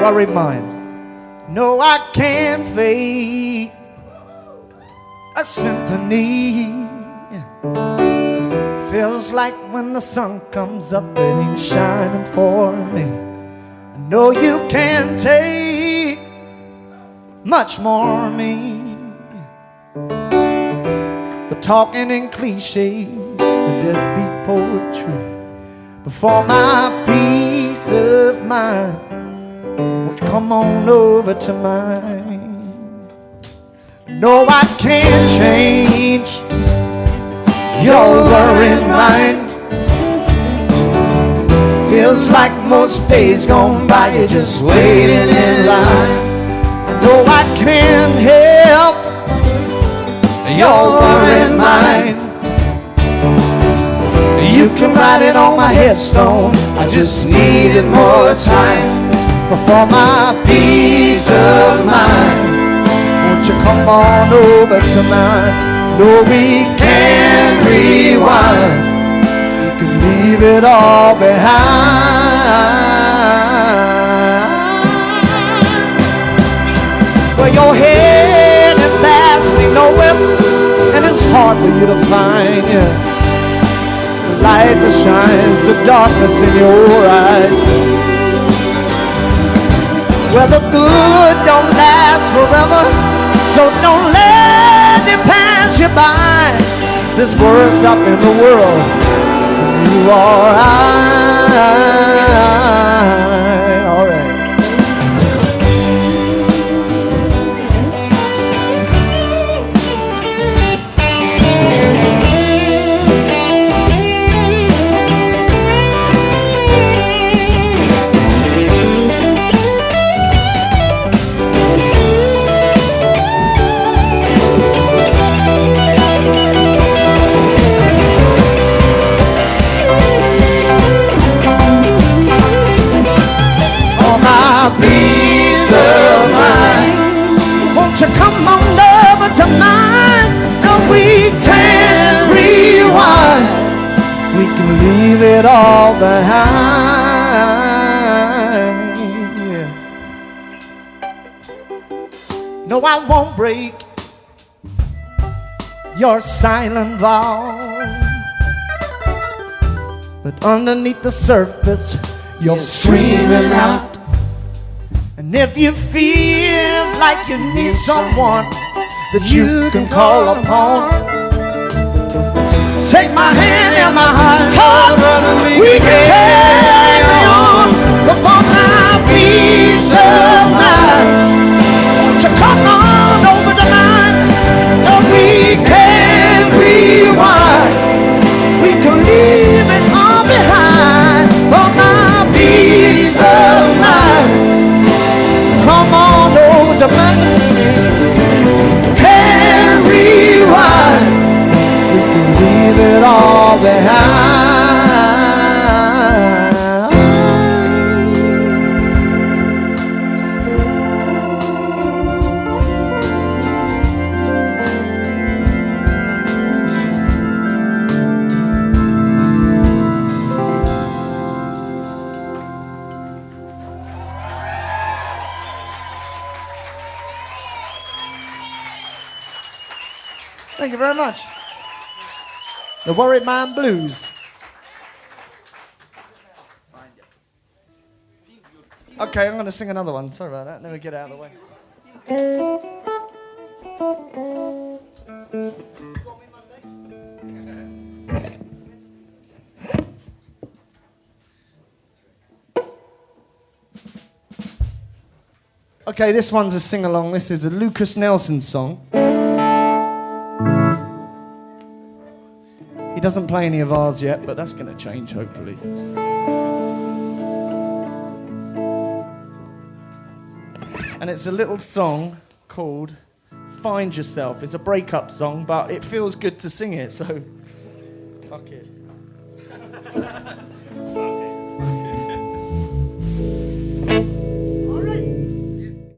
worried mind. No, I can't fake a symphony. Feels like when the sun comes up, it ain't shining for me. I know you can't take much more of me. But talking in cliches and deadbeat poetry before my peace of mind, won't you come on over to mine? No, I can't change your worried mind. Feels like most days gone by, you're just waiting in line. No, I can't help your worried mind. You can write it on my headstone, I just needed more time before my peace of mind. Won't you come on over to mine? No, we can't rewind. You can leave it all behind. Well, you're heading fast, we know it, and it's hard for you to find, yeah. The light that shines, the darkness in your eyes. Well, the good don't last forever, so don't let it pass you by. There's worse stuff in the world than you or I. All right. Peace of mind, won't you come on over to mine? No, we can't rewind. We can leave it all behind. Yeah. No, I won't break your silent vow, but underneath the surface, you're screaming out. And if you feel like you need someone that you can call upon, take my hand and my heart, oh, brother, we can carry on before my peace of mind. Won't you come on over to mine? No, we can't rewind. We can leave it all behind for my peace of mind. Come on over to mine. Can't rewind. We can leave it all behind. Thank you very much. The Worried Mind Blues. Okay, I'm going to sing another one. Sorry about that. Let me get out of the way. Okay, this one's a sing-along. This is a Lucas Nelson song. He doesn't play any of ours yet, but that's going to change, hopefully. And it's a little song called Find Yourself. It's a breakup song, but it feels good to sing it, so fuck it.